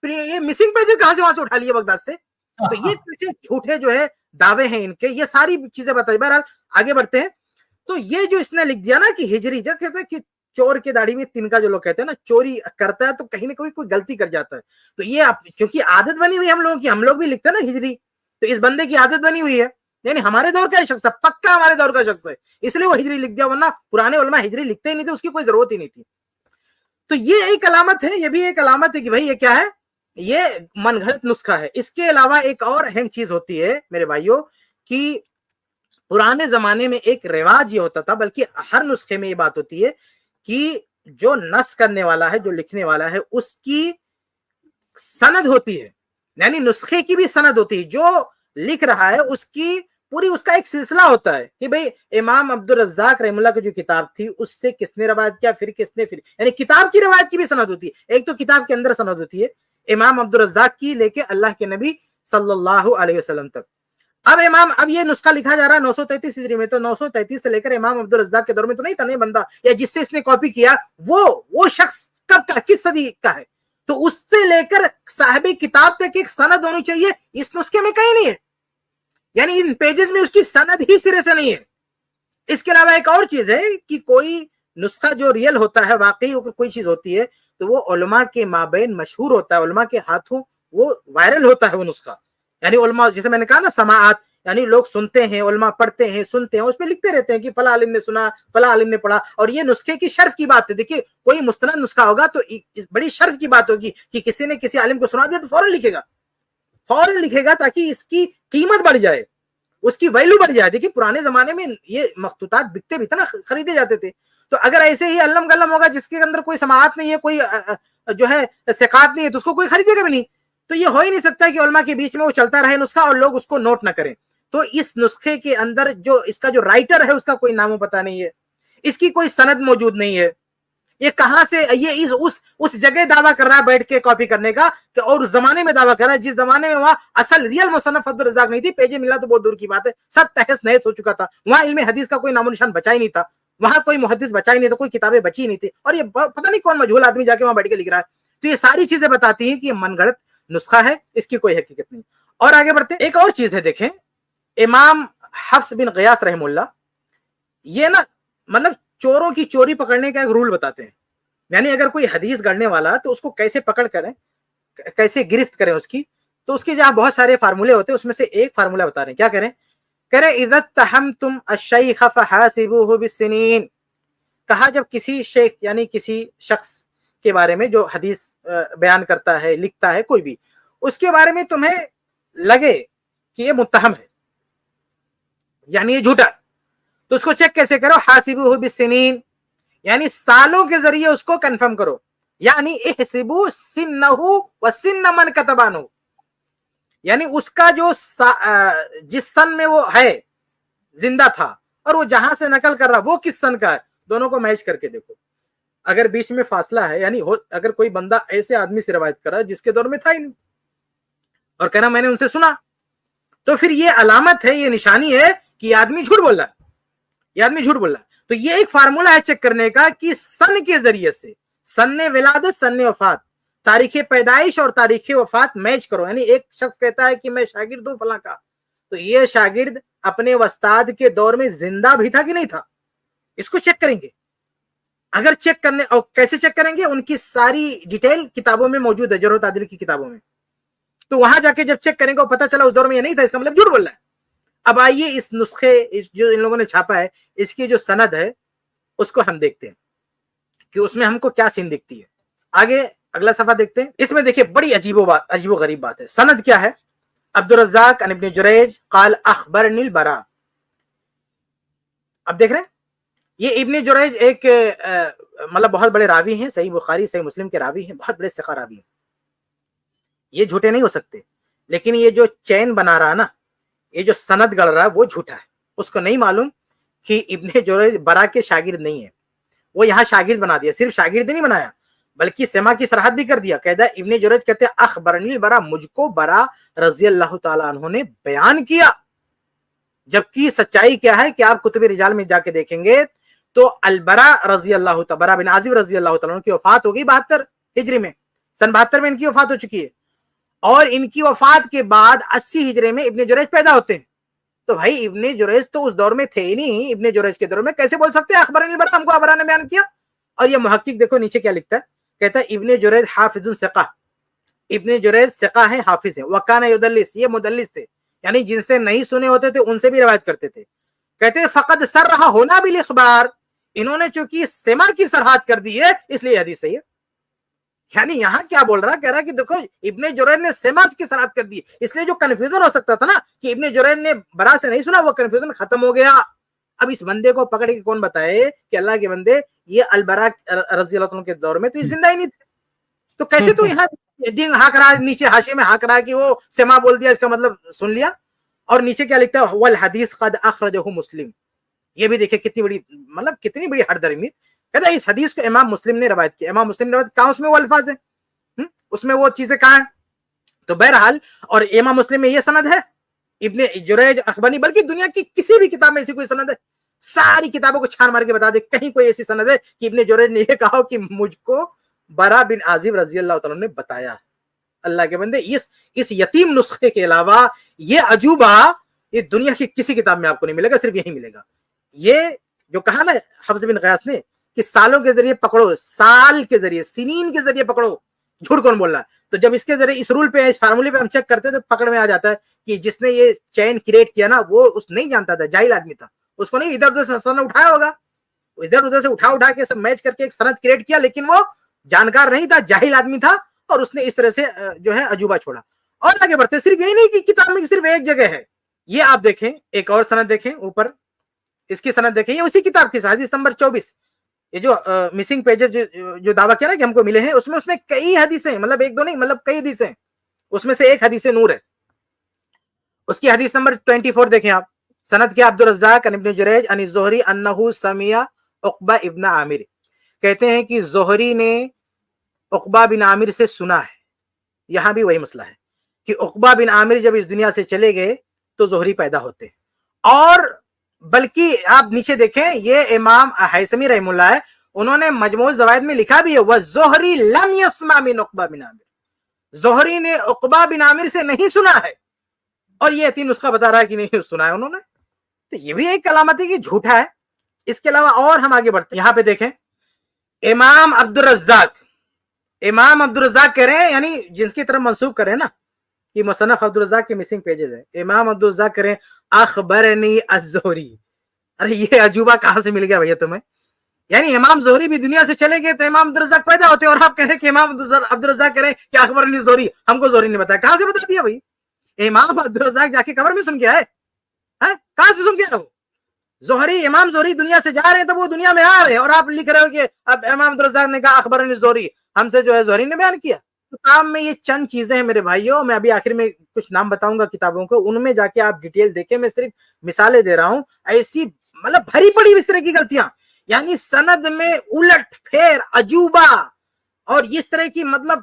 [SPEAKER 1] ये मिसिंग पेजेस कहां से वहां से उठा लिए बगदाद से? तो ये कैसे झूठे जो है दावे हैं इनके, ये सारी चीजें बताई। बहरहाल आगे बढ़ते हैं। तो ये जो इसने लिख दिया ना कि हिजरी, जब कहते हैं कि चोर के दाढ़ी में तिनका, जो लोग कहते हैं ना, चोरी करता है तो कहीं ना कहीं कोई गलती कर जाता है। तो ये क्योंकि आदत बनी हुई हम लोगों की, हम लोग भी लिखते हैं ना हिजरी, तो इस बंदे की आदत बनी हुई है, यानी हमारे दौर का शख्स है, पक्का हमारे दौर का शख्स है, इसलिए वो हिजरी लिख दिया, वरना पुराने उलमा हिजरी लिखते ही नहीं थे, उसकी कोई जरूरत ही नहीं थी। तो ये एक अलामत है, ये भी एक अलामत है कि भाई ये क्या है, ये मनगढ़ंत नुस्खा है। इसके अलावा एक और अहम चीज होती है मेरे भाइयों कि पुराने जमाने में एक रिवाज ये होता था, बल्कि हर नुस्खे में ये बात होती है कि जो नस करने वाला है, जो लिखने वाला है, उसकी सनद होती है, यानी नुस्खे की भी सनद होती है। जो लिख रहा है उसकी पूरी, उसका एक सिलसिला होता है कि भाई इमाम अब्दुल रज़्ज़ाक रहमतुल्लाह की जो किताब थी उससे किसने रवायत किया, फिर किसने, फिर यानी किताब की रवायत की भी सनद होती है। एक तो किताब के अंदर सनद होती है इमाम अब्दुल रज़्ज़ाक की लेके अल्लाह के नबी सल्लल्लाहु अलैहि वसल्लम तक। अब ये नुस्खा लिखा जा रहा है 933 हिजरी में, तो 933 से लेकर इमाम अब्दुल रज़्ज़ाक के दौर में तो नहीं था नहीं बंदा, या जिससे इसने कॉपी किया वो शख्स कब का, किस सदी का है, तो उससे लेकर साहिब किताब तक एक सनद होनी चाहिए। इस नुस्खे में कहीं नहीं है, यानी इन पेजेस में उसकी सनद ही सिरे से नहीं है। इसके अलावा एक और चीज है कि कोई नुस्खा जो रियल होता है, वाकई कोई चीज होती है, तो वो उलमा के माबैन मशहूर होता है, उलमा के हाथों वो वायरल होता है वो नुस्खा। यानी उलमा, जैसे मैंने कहा ना, समाआत, यानी लोग सुनते हैं, उलमा पढ़ते हैं, सुनते हैं, उसमें लिखते रहते हैं कि फला आलिम ने सुना, फला आलिम ने पढ़ा। और ये नुस्खे की शर्फ की बात है। देखिए कोई मुस्तनद नुस्खा होगा तो बड़ी शर्फ की बात होगी कि किसी ने किसी आलिम को सुना दिया तो फौरन लिखेगा ताकि इसकी कीमत बढ़ जाए, उसकी वैल्यू बढ़ जाए। देखिए पुराने जमाने में ये मखतूतात बिकते भी थे ना, खरीदे जाते थे। तो अगर ऐसे ही अल्लम गल्लम होगा जिसके अंदर कोई समाअत नहीं है, कोई जो है सिकात नहीं है, तो उसको कोई खरीदेगा भी नहीं। तो ये हो ही नहीं सकता कि उलमा के बीच में वो चलता रहे नुस्खा और लोग उसको नोट ना करें। तो इस नुस्खे के अंदर जो इसका जो राइटर है उसका कोई नामो पता नहीं है, इसकी कोई सनद मौजूद नहीं है। ये कहां से ये उस जगह दावा कर रहा है बैठ के कॉपी करने का, और उस जमाने में दावा कर रहा है जिस जमाने में वहां असल रियल मुसन्नफ अब्दुल रज़्ज़ाक नहीं थी, पेजे मिला तो बहुत दूर की बात है, सब तहस नहस हो चुका था। वहां इल्म हदीस का कोई नामो निशान बचा ही नहीं था, वहां कोई मुहद्दिस बचा ही नहीं था, कोई किताबें बची नहीं थी, और ये पता नहीं कौन मजहूल आदमी जाके वहां बैठ के लिख रहा है। तो ये सारी चीजें बताती हैं कि ये मनगढ़ंत नुस्खा है, इसकी कोई हकीकत नहीं। और आगे बढ़ते, एक और चीज है, देखें इमाम हफ्स बिन गियास रहमुल्लाह, ये ना मतलब चोरों की चोरी पकड़ने का एक रूल बताते हैं। यानी अगर कोई हदीस गढ़ने वाला तो उसको कैसे पकड़ करें, कैसे गिरफ्त करें उसकी, तो उसके जहां बहुत सारे फार्मूले होते हैं, उसमें से एक फार्मूला बता रहे हैं। क्या करें? कह रहे इज़ा तहमतुम अश-शैख़ फहासिबूहु बिस्सिनीन। कहा जब किसी शेख यानी किसी शख्स के बारे में जो हदीस बयान करता है, लिखता है, कोई भी, उसके बारे में तुम्हें लगे कि ये मुत्तहम है, यानी ये झूठा, तो उसको चेक कैसे करो? हासिबूहु बिस्सिनीन, यानी सालों के जरिए उसको कंफर्म करो। यानी इहसिबू सिन्नहु व सिन्न मन कतबानु, यानी उसका जो जिस सन में वो है जिंदा था और वो जहां से नकल कर रहा वो किस सन का है, दोनों को मैच करके देखो। अगर बीच में फासला है, यानी अगर कोई बंदा ऐसे आदमी से रवायत कर रहा है जिसके दौर में था ही नहीं और कहना मैंने उनसे सुना, तो फिर ये अलामत है, ये निशानी है कि ये आदमी झूठ बोल रहा है, ये आदमी झूठ बोल रहा है। तो ये एक फार्मूला है चेक करने का कि सन के जरिए से, सन्ने विलादत, सन्ने वफात, तारीख पैदाइश और तारीख वफात मैच करो। यानी एक शख्स कहता है कि मैं शागिर्द हूं फला का, तो ये शागिर्द अपने वस्ताद के दौर में जिंदा भी था कि नहीं था, इसको चेक करेंगे। अगर चेक करने, और कैसे चेक करेंगे, उनकी सारी डिटेल किताबों में मौजूद है, जरह तादिल की किताबों में। तो वहां जाके जब चेक करेंगे और पता चला उस दौर में ये नहीं था, इसका मतलब झूठ बोल रहा है। अब आइए इस नुस्खे जो इन लोगों ने छापा है, इसकी जो सनद है उसको हम देखते हैं कि उसमें हमको क्या सीन दिखती है। आगे अगला सफा देखते हैं। इसमें देखिए बड़ी अजीबो गरीब बात है। सनद क्या है? अब्दुल रज़्ज़ाक अन इब्न जुरैज क़ाल अख़बरनिल बरा। अब देख रहे हैं, ये इब्न जुरैज एक मतलब बहुत बड़े रावी हैं, सही बुखारी सही मुस्लिम के रावी हैं, बहुत बड़े सिक़ा रावी हैं, ये झूठे नहीं हो सकते। लेकिन ये जो चैन बना रहा है ना, ये जो सनद गढ़ रहा है वो झूठा है। उसको नहीं मालूम कि इब्न जुरैज बरा के शागिर्द नहीं है, वो यहाँ शागिर्द बना दिया। सिर्फ शागिर्द नहीं बनाया बल्कि सेमा की सरहद भी कर दिया। कहता है इब्न जुरैज कहते हैं अख़बरनिल बरा, मुझको बरा रज़ी अल्लाह ताला अन्हु ने बयान किया। جبکہ سچائی کیا ہے کہ آپ کتب رجال میں جا کے دیکھیں گے تو البرا رضی اللہ برا بن عازب رضی اللہ تعالیٰ کی وفات ہو گئی 72 ہجری میں، سن 72 میں ان کی وفات ہو چکی ہے، اور ان کی وفات کے بعد 80 ہجری میں ابن جریج پیدا ہوتے ہیں. تو بھائی ابن جریج تو اس دور میں تھے ہی نہیں، ابن جریج کے دور میں کیسے بول سکتے ہیں اخبرنی البرا، ہم کو ابرا نے بیان کیا؟ اور یہ محقق دیکھو نیچے کیا لکھتا ہے، کہتا ہے ابن جریج حافظ ثقہ، ابن جریج ثقہ ہے، حافظ ہے، وکان یدلس، یہ مدلس تھے، یعنی جن سے نہیں سنے ہوتے تھے ان سے بھی روایت کرتے تھے. کہتے ہیں فقد سر رہا ہونا بالاخبار، انہوں نے چونکہ سما کی سرحد کر دی ہے اس لیے حدیث صحیح ہے. یعنی یہاں کیا بول رہا، کہہ رہا کہ دیکھو ابن جریج نے سما کی سرحد کر دی، اس لیے جو کنفیوژن ہو سکتا تھا نا کہ ابن جریج نے برا سے نہیں سنا، وہ کنفیوژن ختم ہو گیا. اب اس بندے کو پکڑ کے کون بتائے کہ اللہ کے بندے یہ البرا رضی اللہ عنہ کے دور میں تو یہ زندہ ہی نہیں تھے، تو کیسے تو یہاں ہاں کرا، نیچے حاشیے میں ہاں کرا کہ وہ سما بول دیا، اس کا مطلب سن لیا. اور نیچے کیا لکھتا ہے والحدیث قد اخرجہ مسلم، یہ بھی دیکھیں کتنی بڑی مطلب کتنی بڑی ہر درمی. کہتا ہے اس حدیث کو امام مسلم نے روایت کیا. امام مسلم نے روایت کہاں، اس میں وہ الفاظ ہیں، اس میں وہ چیزیں کہاں ہیں؟ تو بہرحال اور امام مسلم میں یہ سند ہے، ابن جریج اخبرنی، بلکہ دنیا کی کسی بھی کتاب میں ایسی کوئی سند ہے، ساری کتابوں کو چھان مار کے بتا دے کہیں کوئی ایسی سند ہے کہ ابن جریج نے یہ کہا کہ مجھ کو برا بن عازب رضی اللہ تعالیٰ نے بتایا. اللہ کے بندے اس یتیم نسخے کے علاوہ یہ عجوبہ یہ دنیا کی کسی کتاب میں آپ کو نہیں ملے گا، صرف یہی ملے گا. یہ جو کہا نا حفظ بن غیاث نے کہ سالوں کے ذریعے پکڑو، سال کے ذریعے، سنین کے ذریعے پکڑو، جھوٹ کون بول رہا ہے؟ تو جب اس کے ذریعے اس رول پہ اس فارمولے پہ ہم چیک کرتے تو پکڑ میں آ جاتا ہے کہ جس نے یہ چین کریٹ کیا نا وہ اس نہیں جانتا تھا، جاہل آدمی تھا، اس کو نہیں ادھر ادھر سے سند اٹھایا ہوگا، ادھر ادھر سے اٹھا کے سب میچ کر کے ایک سند کریٹ کیا، لیکن وہ جانکار نہیں تھا، جاہل آدمی تھا، اور اس نے اس طرح سے جو ہے عجوبہ چھوڑا. اور آگے بڑھتے، صرف یہی نہیں کہ کتاب میں صرف ایک جگہ ہے، یہ آپ دیکھیں ایک اور سند دیکھیں اوپر، اس کی سند دیکھیں، یہ اسی کتاب کی حدیث نمبر 24، یہ جو مسنگ پیجز جو دعویٰ کیا نا کہ ہم کو ملے ہیں، اس میں اس نے کئی حدیثیں، مطلب ایک دو نہیں، مطلب کئی حدیثیں، اس میں سے ایک حدیث نور ہے، اس کی حدیث نمبر 24 دیکھیں آپ. سند کیا عبد الرزاق عن ابن جریج عن الزہری انہ سمع عقبہ ابن عامر، کہتے ہیں کہ زہری نے عقبہ بن عامر سے سنا ہے. یہاں بھی وہی مسئلہ ہے کہ عقبہ بن عامر جب اس دنیا سے چلے گئے تو زہری پیدا ہوتے، اور بلکہ آپ نیچے دیکھیں یہ امام حیثمی رحم اللہ ہے، انہوں نے مجموع الزوائد میں لکھا بھی ہے وَالزُّہْرِي لَمْ يَسْمَعْ مِنْ عُقْبَةَ بِنْ عامر، زہری نے عقبہ بن عامر سے نہیں سنا ہے، اور یہ تین نسخہ بتا رہا ہے کہ نہیں سنا ہے انہوں نے. تو یہ بھی ایک علامت ہے کہ جھوٹا ہے. اس کے علاوہ اور ہم آگے بڑھتے ہیں، یہاں پہ دیکھیں امام عبد الرزاق کہہ رہے ہیں، یعنی جس کی طرف منسوب کریں نا یہ مصنف عبد الرزاق کے مسنگ پیجز ہے، امام عبد الرزاق کہہ رہے ہیں اخبرنی الزہری. ارے یہ عجوبہ کہاں سے مل گیا بھیا تمہیں؟ یعنی امام زہری بھی دنیا سے چلے گئے تو امام عبد الرزاق پیدا ہوتے، اور آپ کہہ رہے ہیں کہ امام عبد الرزاق کہہ رہے ہیں کہ اخبرنی زہری، ہم کو زہری نے بتایا. کہاں سے بتا دیا بھائی؟ امام عبد الرزاق جا کے قبر میں سن کے آئے؟ کہاں سے سن کے آئے؟ زہری، امام زہری دنیا سے جا رہے ہیں تو وہ دنیا میں آ رہے ہیں، اور آپ لکھ رہے ہو کہ اب امام عبد الرزاق نے کہا اخبرنی زہری، ہم سے جو ہے زہری نے بیان کیا. کتاب میں یہ چند چیزیں ہیں میرے بھائیوں، میں ابھی آخر میں کچھ نام بتاؤں گا کتابوں کو، ان میں جا کے آپ ڈیٹیل دیکھیں، میں صرف مثالیں دے رہا ہوں. ایسی مطلب بھری پڑی اس طرح کی غلطیاں، یعنی سند میں الٹ پھیر، عجوبہ، اور اس طرح کی مطلب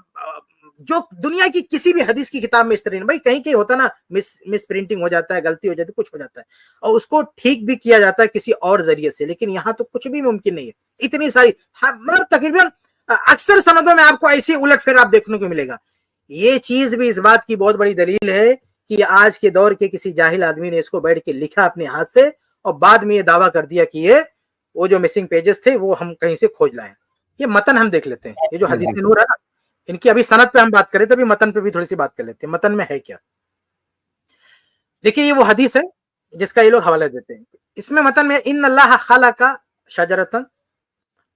[SPEAKER 1] جو دنیا کی کسی بھی حدیث کی کتاب میں اس طرح نہیں. بھائی کہیں کہیں ہوتا نا مس پرنٹنگ ہو جاتا ہے، غلطی ہو جاتی ہے، کچھ ہو جاتا ہے، اور اس کو ٹھیک بھی کیا جاتا ہے کسی اور ذریعے سے، لیکن یہاں تو کچھ بھی ممکن نہیں ہے. اتنی ساری مطلب تقریباً اکثر سندوں میں آپ کو ایسی الٹ پھیر آپ دیکھنے کو ملے گا. یہ چیز بھی اس بات کی بہت بڑی دلیل ہے کہ آج کے دور کے کسی جاہل آدمی نے اس کو بیٹھ کے لکھا اپنے ہاتھ سے، اور بعد میں یہ دعویٰ کر دیا کہ یہ وہ جو مسنگ پیجز تھے وہ ہم کہیں سے کھوج لائے. یہ متن ہم دیکھ لیتے ہیں، یہ جو حدیث نور ہے نا، ان کی ابھی سند پہ ہم بات کریں تو ابھی متن پہ بھی تھوڑی سی بات کر لیتے ہیں. متن میں ہے کیا؟ دیکھیے یہ وہ حدیث ہے جس کا یہ لوگ حوالہ دیتے ہیں. اس میں متن میں ان اللہ خلق شجرتن،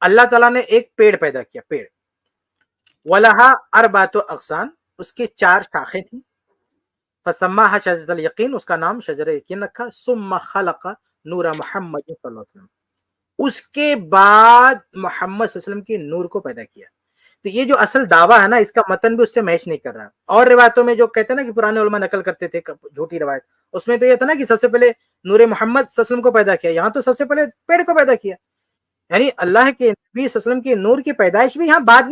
[SPEAKER 1] اللہ تعالیٰ نے ایک پیڑ پیدا کیا، پیڑ، وَلَهَا أَرْبَعَةُ أَغْصَانٍ، اس کے 4 شاخیں تھیں، فَسَمَّاهَا شَجَرَةَ الْيَقِينِ، اس کا نام شجر یقین رکھا، ثُمَّ خَلَقَ نُورَ محمد صلی اللہ علیہ وسلم، اس کے بعد محمد صلی اللہ علیہ وسلم کے نور کو پیدا کیا. تو یہ جو اصل دعویٰ ہے نا اس کا متن بھی اس سے میچ نہیں کر رہا. اور روایتوں میں جو کہتے ہیں نا کہ پرانے علماء نقل کرتے تھے جھوٹی روایت، اس میں تو یہ تھا نا کہ سب سے پہلے نور محمد صلی اللہ علیہ وسلم کو پیدا کیا، یہاں تو سب سے پہلے پیڑ کو پیدا کیا. یعنی اللہ کے نبی صلی اللہ علیہ وسلم کے نور کی پیدائش بھی یہاں بعد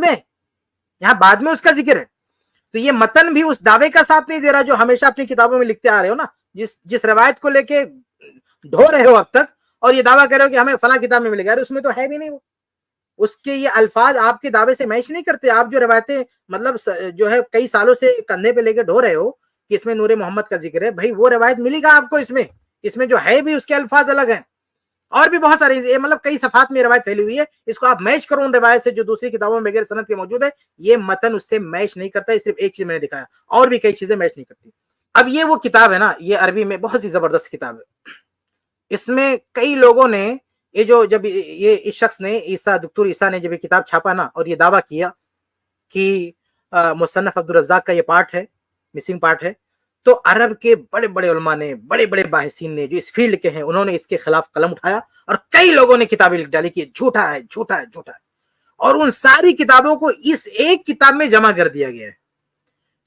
[SPEAKER 1] میں اس کا ذکر ہے. تو یہ متن بھی اس دعوے کا ساتھ نہیں دے رہا جو ہمیشہ اپنی کتابوں میں لکھتے آ رہے ہو نا، جس روایت کو لے کے ढो रहे हो अब तक, और ये दावा कर रहे हो कि हमें फला किताब में मिलेगा, अरे उसमें तो है भी नहीं वो, उसके ये अल्फाज आपके दावे से मैच नहीं करते। आप जो रवायतें मतलब जो है कई सालों से कंधे पे लेके ढो रहे हो कि इसमें नूरे मोहम्मद का जिक्र है, भाई वो रवायत मिलेगा आपको इसमें, इसमें जो है भी उसके अल्फाज अलग हैं, और भी बहुत सारी मतलब कई सफात में रवायत फैली हुई है, इसको आप मैच करो उन रवायत से जो दूसरी किताबों में बगैर सनद के मौजूद है, ये मतन उससे मैच नहीं करता। सिर्फ एक चीज मैंने दिखाया, और भी कई चीजें मैच नहीं करती। अब ये वो किताब है ना, ये अरबी में बहुत सी जबरदस्त किताब है। इसमें कई लोगों ने ये जो जब ये इस शख्स ने ईसा दुक्तूर ईसा ने जब ये किताब छापा ना, और ये दावा किया कि मुसन्नफ अब्दुल रज़्ज़ाक़ का ये पार्ट है, मिसिंग पार्ट है, तो अरब के बड़े बड़े उलमा ने, बड़े बड़े बाहिसीन ने जो इस फील्ड के हैं, उन्होंने इसके खिलाफ कलम उठाया, और कई लोगों ने किताबें लिख डाली कि झूठा है, झूठा है, झूठा है, और उन सारी किताबों को इस एक किताब में जमा कर दिया गया है।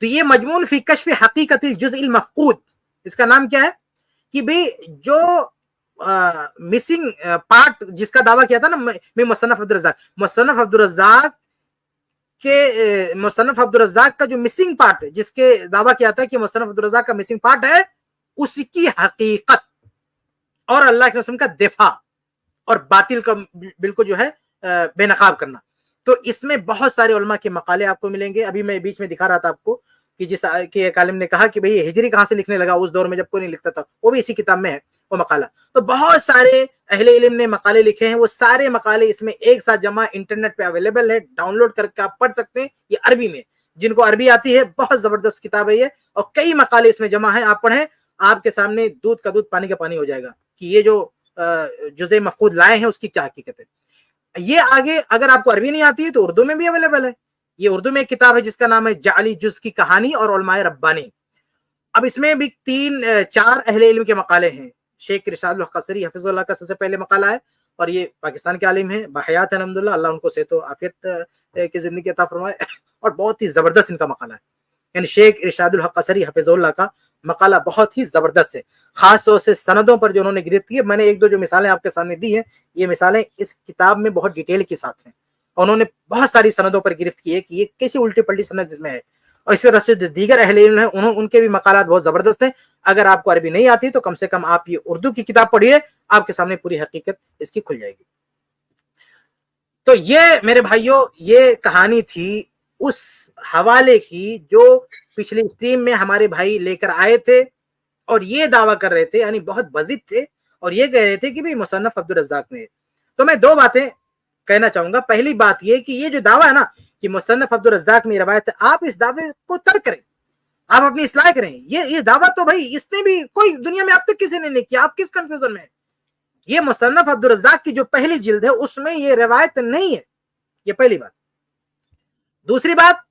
[SPEAKER 1] तो ये मजमून फी कश्फ हकीकतिल जुज़इल मफ़क़ूद, इसका नाम क्या है कि भाई जो मिसिंग पार्ट जिसका दावा किया था ना मैं मुसन्नफ अब्दुल रज़्ज़ाक़, मुसन्नफ अब्दुल रज़्ज़ाक़ के मुसन्नफ अब्दुल रज़्ज़ाक़ का जो मिसिंग पार्ट, जिसके दावा किया था कि मुसन्नफ अब्दुल रज़्ज़ाक़ का मिसिंग पार्ट है, उसकी हकीकत और अल्लाह के रसूल का दिफा और बातिल का बिल्कुल जो है बेनकाब करना। तो इसमें बहुत सारे उलमा के मकाले आपको मिलेंगे। अभी मैं बीच में दिखा रहा था आपको कि जिस कि एक आलिम ने कहा कि भाई हिजरी कहाँ से लिखने लगा, उस दौर में जब कोई नहीं लिखता था, वो भी इसी किताब में है वो मकाला। तो बहुत सारे अहले इल्म ने मकाले लिखे हैं, वो सारे मकाले इसमें एक साथ जमा इंटरनेट पे अवेलेबल है, डाउनलोड करके आप पढ़ सकते हैं। ये अरबी में, जिनको अरबी आती है, बहुत जबरदस्त किताब है ये, और कई मकाले इसमें जमा है। आप पढ़ें, आपके सामने दूध का दूध पानी का पानी हो जाएगा कि ये जो जुज़े मफ़क़ूद लाए हैं उसकी क्या हकीकत है। ये आगे अगर आपको अरबी नहीं आती है तो उर्दू में भी अवेलेबल है। ये उर्दू में एक किताब है जिसका नाम है जाली जुज़ की कहानी और उलमाए रब्बानी। अब इसमें भी 3-4 अहले इल्म के मकाले हैं। शेख इरशादुल क़सरी हफ़िज़ुल्लाह का सबसे पहले मकाला है, और ये पाकिस्तान के आलिम हैं, बाहयात है अल्हम्दुलिल्लाह, अल्लाह उनको सेहत और आफियत की ज़िंदगी अता फरमाए। और बहुत ही ज़बरदस्त इनका मकाला है, यानी शेख इरशादुल क़सरी हफ़िज़ुल्लाह का मकाला बहुत ही ज़बरदस्त है, खास तौर से सनदों पर जो उन्होंने गिरफ्त की है। मैंने एक दो जो मिसालें आपके सामने दी हैं, ये मिसालें इस किताब में बहुत डिटेल के साथ हैं, और उन्होंने बहुत सारी सनदों पर गिरफ्त की है कि ये कैसी उल्टी पल्टी सनद इसमें है। और इसी तरह से दीगर अहले इल्म हैं, उनके भी मकालात बहुत जबरदस्त हैं। अगर आपको अरबी नहीं आती तो कम से कम आप ये उर्दू की किताब पढ़िए, आपके सामने पूरी हकीकत इसकी खुल जाएगी। तो ये मेरे भाइयों, ये कहानी थी उस हवाले की जो पिछली स्ट्रीम में हमारे भाई लेकर आए थे, और ये दावा कर रहे थे, यानी बहुत बजिद थे, और ये कह रहे थे कि भाई मुसन्नफ अब्दुल रज़्ज़ाक़ में। तो मैं दो बातें कहना चाहूंगा। पहली बात ये कि ये जो दावा है ना कि मुसन्नफ अब्दुल रज़्ज़ाक़ में रवायत है, आप इस दावे को तर्क करें, आप अपनी इस्लाह करें। ये दावा तो भाई इसने भी कोई दुनिया में अब तक किसी ने नहीं किया, आप किस कंफ्यूजन में है? ये मुसन्नफ अब्दुल रज़्ज़ाक़ की जो पहली जिल्द है उसमें ये रवायत नहीं है, ये पहली बात। दूसरी बात,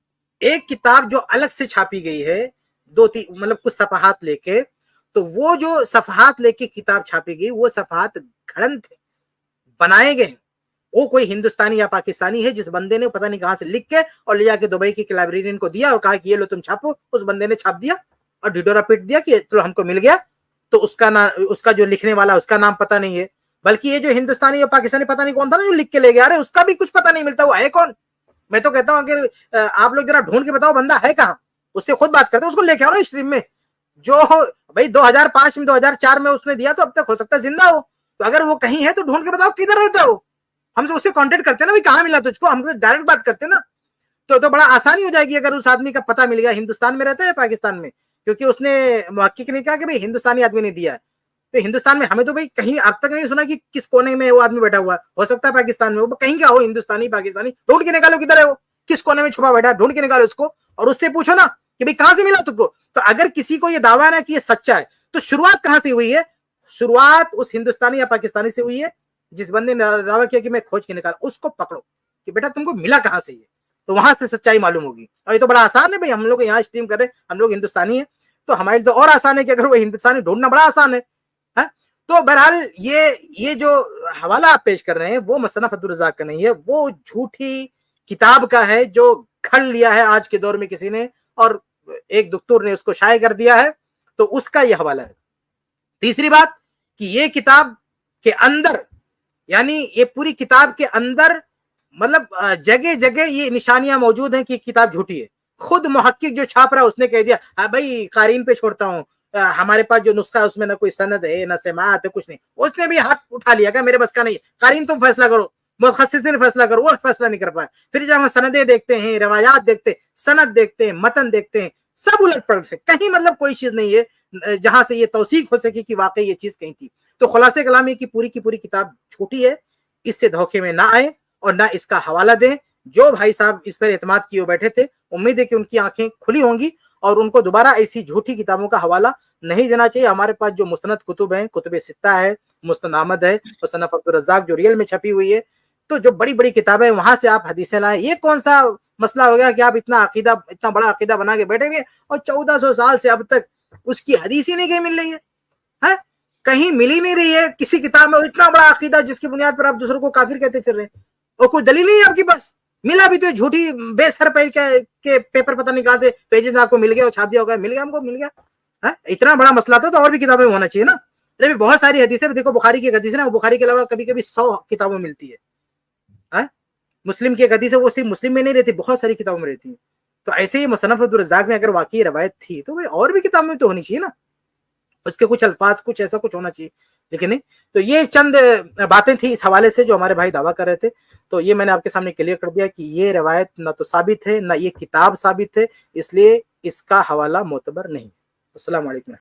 [SPEAKER 1] एक किताब जो अलग से छापी गई है, 2-3 मतलब कुछ सफहात लेके, तो वो जो सफहात लेके किताब छापी गई, वो सफहात घड़न थे, बनाए गए। वो कोई हिंदुस्तानी या पाकिस्तानी है जिस बंदे ने पता नहीं कहां से लिख के और ले जाके दुबई की लाइब्रेरियन को दिया और कहा कि ये लो तुम छापो। उस बंदे ने छाप दिया और ढिढोरा पीट दिया कि चलो हमको मिल गया। तो उसका जो लिखने वाला उसका नाम पता नहीं है, बल्कि ये जो हिंदुस्तानी या पाकिस्तानी पता नहीं कौन था ना जो लिख के ले गया, अरे उसका भी कुछ पता नहीं मिलता, वो है कौन? मैं तो कहता हूँ कि आप लोग जरा ढूंढ के बताओ बंदा है कहाँ, उससे खुद बात करते, उसको लेके आओ ना स्ट्रीम में। जो भाई 2005 में 2004 में उसने दिया, तो अब तक हो सकता है जिंदा हो, तो अगर वो कहीं है तो ढूंढ के बताओ किधर रहता हो। हमसे उससे कांटेक्ट करते ना, भाई कहाँ मिला तुझको, हमसे डायरेक्ट बात करते ना, तो बड़ा आसानी हो जाएगी अगर उस आदमी का पता मिल गया हिंदुस्तान में रहता है पाकिस्तान में, क्योंकि उसने मुहक्किक ने कहा कि भाई हिंदुस्तानी आदमी ने दिया है। तो हिंदुस्तान में हमें तो भाई कहीं अब तक नहीं सुना कि किस कोने में वो आदमी बैठा हुआ है। हो सकता है पाकिस्तान में, वो कहीं क्या हो, हिंदुस्तानी पाकिस्तानी, ढूंढ के निकालो किधर है वो, किस कोने में छुपा बैठा, ढूंढ के निकालो उसको और उससे पूछो ना कि भाई कहां से मिला तुमको। तो अगर किसी को ये दावा है ना कि ये सच्चा है, तो शुरुआत कहां से हुई है? शुरुआत उस हिंदुस्तानी या पाकिस्तानी से हुई है जिस बंदे ने दावा किया कि मैं खोज के निकाला, उसको पकड़ो कि बेटा तुमको मिला कहां से ये, तो वहां से सच्चाई मालूम होगी। और ये तो बड़ा आसान है भाई, हम लोग यहाँ स्ट्रीम कर रहे हैं, हम लोग हिंदुस्तानी है, तो हमारे लिए तो और आसान है कि अगर वो हिंदुस्तानी ढूंढना बड़ा आसान है। तो बहरहाल ये जो हवाला आप पेश कर रहे हैं वो मुसन्नफ अब्दुल रज़्ज़ाक़ का नहीं है, वो झूठी किताब का है जो खड़ लिया है आज के दौर में किसी ने, और एक दुक्तूर ने उसको शाये कर दिया है, तो उसका ये हवाला है। तीसरी बात कि ये किताब के अंदर, यानी ये पूरी किताब के अंदर मतलब जगह जगह ये निशानियां मौजूद हैं कि किताब झूठी है। खुद मुहक्किक जो छाप रहा है उसने कह दिया, हाँ भाई कारीन पे छोड़ता हूँ, हमारे पास जो नुस्खा है उसमें ना कोई सनद है ना समाअत है, कुछ नहीं। उसने भी हाथ उठा लिया क्या मेरे बस का नहीं, कारीन तुम फैसला करो, मुतखस्सिसीन फैसला करो, वो फैसला नहीं कर पाए। फिर जब हम सनदे देखते हैं, रवायात देखते हैं, सनद देखते हैं, मतन देखते हैं, सब उलट पलट है, कहीं मतलब कोई चीज नहीं है जहां से ये तौसीक हो सके कि वाकई ये चीज कहीं थी। तो खुलासे कलाम ये की पूरी किताब छोटी है, इससे धोखे में ना आए और ना इसका हवाला दें। जो भाई साहब इस पर एतमाद किए बैठे थे, उम्मीद है कि उनकी आंखें खुली होंगी और उनको दोबारा ऐसी झूठी किताबों का हवाला नहीं देना चाहिए। हमारे पास जो मुस्तनद कुतुब हैं, कुतुब सित्ता है, मुस्तनद अहमद है, मुसन्नफ अब्दुल रज़्ज़ाक जो रियल में छपी हुई है, तो जो बड़ी बड़ी किताबें हैं वहां से आप हदीसें लाएं। ये कौन सा मसला हो गया कि आप इतना बड़ा अकीदा बना के बैठे हुए और 1400 साल से अब तक उसकी हदीस ही नहीं कहीं मिल रही है? कहीं मिल ही नहीं रही है किसी किताब में, इतना बड़ा अकीदा जिसकी बुनियाद पर आप दूसरों को काफिर कहते फिर रहे हैं और कोई दलील नहीं है आपके पास। मिला भी तो झूठी बेसर पे के पेपर पता नहीं कहां से पेजेस आपको मिल गया और छाप दिया होगा, मिल गया हमको, मिल गया है। इतना बड़ा मसला था तो और भी किताबें होना चाहिए ना। अरे बहुत सारी हदीसें देखो, बुखारी की हदीस ना, बुखारी के अलावा कभी कभी 100 किताबों में मिलती है। मुस्लिम की एक हदीस है, वो सिर्फ मुस्लिम में नहीं रहती, बहुत सारी किताबों में रहती है। तो ऐसे ही मुसन्नफ अब्दुल रज़्ज़ाक में अगर वाकई रवायत थी तो भाई और भी किताबों में तो होनी चाहिए ना, उसके कुछ अल्फाज कुछ ऐसा कुछ होना चाहिए, लेकिन नहीं। तो ये चंद बातें थी इस हवाले से जो हमारे भाई दावा कर रहे थे। तो ये मैंने आपके सामने क्लियर कर दिया कि ये रवायत ना तो साबित है ना ये किताब साबित है, इसलिए इसका हवाला मोतबर नहीं। अस्सलाम वालेकुम।